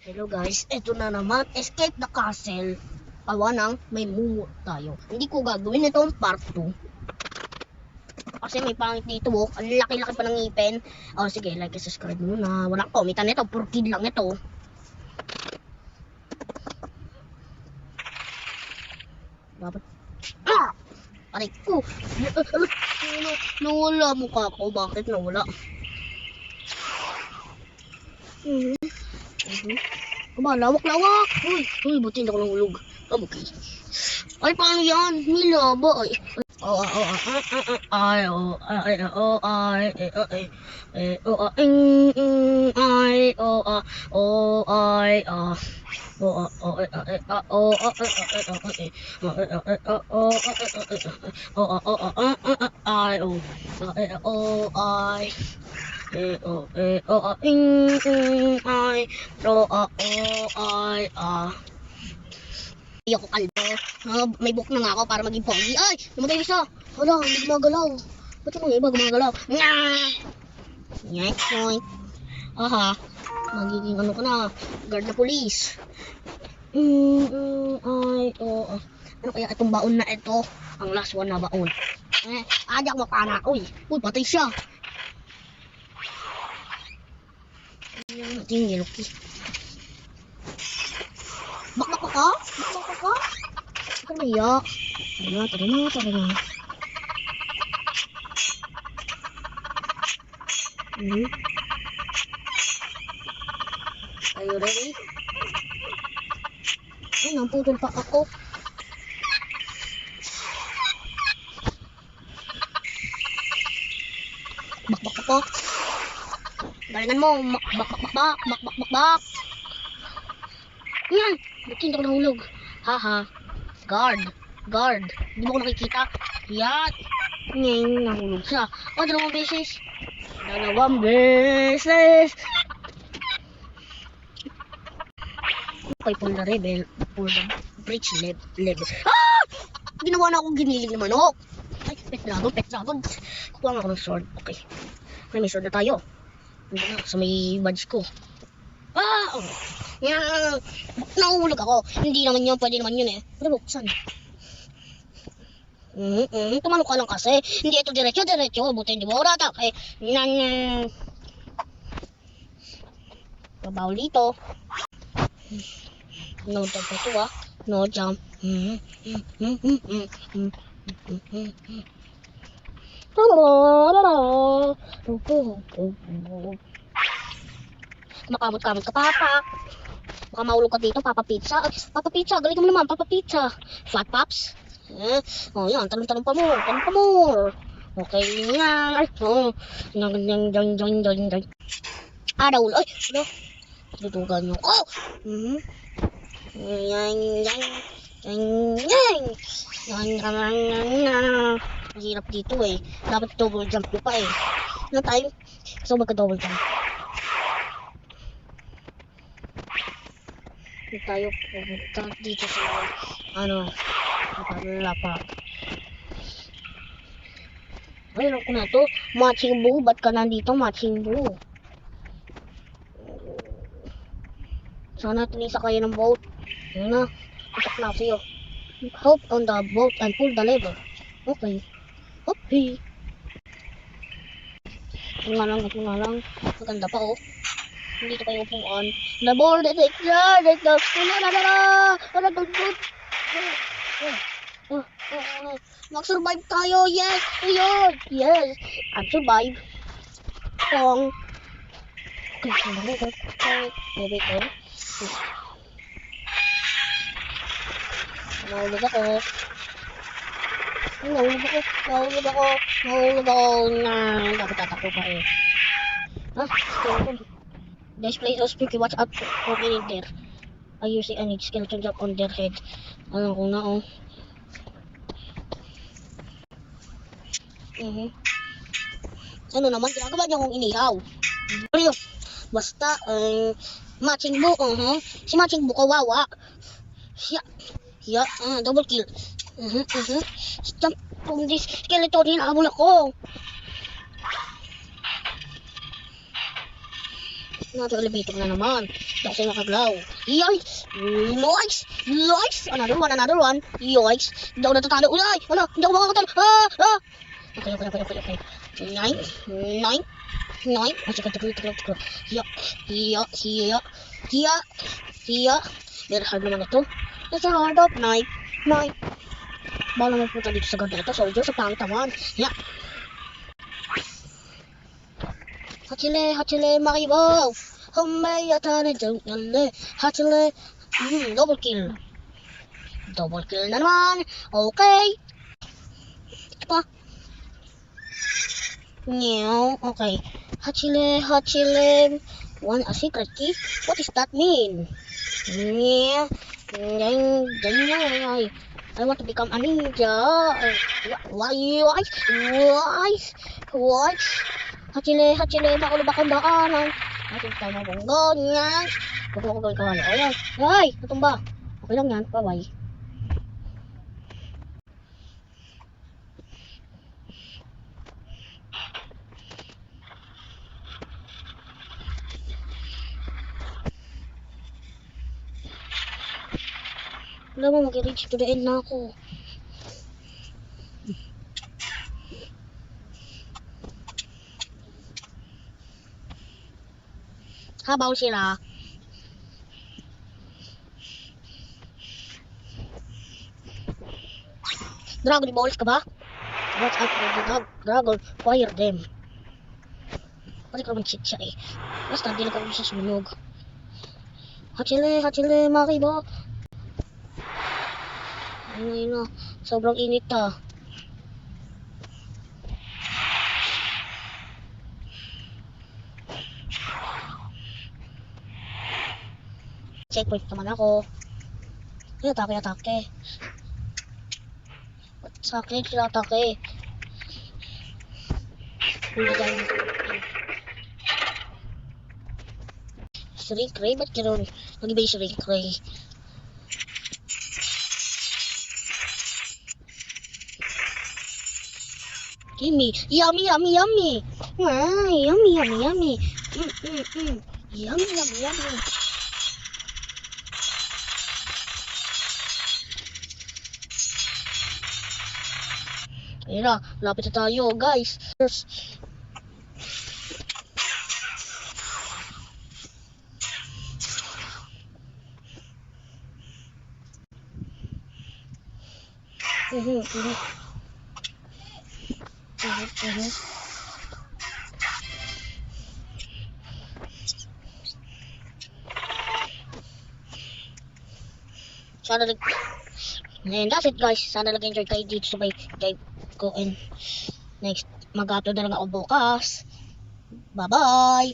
Hello guys, ito na naman, Escape the Castle. Awa nang may mumu tayo. Hindi ko gagawin itong part 2. Kasi may pangit dito, oh. Ang laki-laki pa ng ngipin. Oh, sige, like and subscribe muna. Walang komitan nito, puro kid lang ito. Dapat. Aray ko. Nawala mukha ko. Bakit nawala? Lawak-lawak. Uy, buti hindi ako nahulog. Okay. Ay, paano yan? Nilaba. Ay. Hindi ako kalbo. May book na nga ako para maging pogi. Ay! Namatay isa! Wala, hindi gumagalaw. Ba't yung mga iba gumagalaw? Next point. Aha. Magiging ano ka na. Guard na police. Ano kaya itong baon na ito? Ang last one na baon. Adi ako mapana. Uy, patay siya. Ito yung yellow key. Bakbak ka? Bakbak ka? Ikaw na iya. Tara na. Are you ready? Ay, namputol pa ako. Bakbak ka. Galingan mo. Bakbak. Yan! Buti hindi ako nahulog. Haha. Guard. Hindi mo ko nakikita. Yan. Ngayon, nahulog siya. O, dalawang beses. Okay, pull the bridge level. Ah! Ginawa na akong giniling na manok. Ay, pet dragon. Kukuha nga ako ng sword. Okay. May sword na tayo. Hindi na, sa may badge ko. Ah! Oh. Yan! Nahulog ako. Hindi naman yun, pwede naman yun eh. Pero buksan. Tumanok ka lang kasi. Hindi ito diretso. Buti hindi mo orata. Okay. Babawal dito. No jump ito ah. No jump. Makamot-kamot ka, Papa. Baka mahulog ka dito, Papa Pizza. Papa Pizza, galing mo naman, Papa Pizza. Flat Pops. Oh, yan, talong pa more. Okay, yan. Ay, Araw, ay, ano? Tutugan nyo ko. Yan. Mahirap dito eh. Dapat double jump ko pa eh. Ano time? So magka-double jump. Tayo pumunta dito sa lapa. Ayun ko na to. Matching Boo. Ba't ka nandito? Matching Boo. Sana tinisa kayo ng boat. Ayun na. Itak na sa'yo. Hop on the boat and pull the lever. Okay. Ito nga lang. Maganda pa oh. Dito kayo upuan. Nabor, mag-survive tayo. Yes. I'm survive. Nahulog ako. Dapat tatakbo pa eh. This place is tricky. Watch out for getting there. I usually need skeleton jump on their head. Alam ko na oh. Ano naman ginagawa niya kung inihaw? Basta Matching Boo. Si Matching Boo kawawa. Double kill. Stop from this skeleton. Hinahabol ako. Nasa elevator na naman. Hindi ako sa'yo makaglaw. Yoiks! Yoiks! Yoiks! Another one. Yoiks! Hindi ako natatalo. Ulay! Wala! Hindi ako makakatalo. Okay. Nine. Tiklo. Hiya. Very hard naman ito. It's a hard of night. Bala mo punta dito sa ganda ito. Soldier sa pangtawan. Yeah. Hachile, makibaw. Humayata na dyan. Hachile. Double kill na naman. Okay. Ito pa. Okay. Hachile. A secret key? What does that mean? I want to become a ninja. Why? Hachile, nakulubakang daanan. Ating tama mong ganyan. Huwag ko gawin ka. Ay, natumba. Okay lang yan, bye-bye. Wala mo, mag-reach to the end na ako. Habaw sila. Dragon balls ka ba? Watch out for the dragon. Fire them. Pwede ka naman cheat siya eh. Basta hindi lang kami siya sumunog. Hachile, makiba. Ayun na. Sobrang init ah. Checkpoint naman ako. Ay, atake. Sa akin, atake. Shrink Ray? Ba't gano'n? Nag-iba yung Shrink Ray. Yummy. Ay, yummy. Yummy. Ayun na, lapit na tayo, guys. And that's it, guys. Sana nag-enjoy kayo dito sa may dive ko. And next, mag-upload na lang ako bukas. Bye-bye.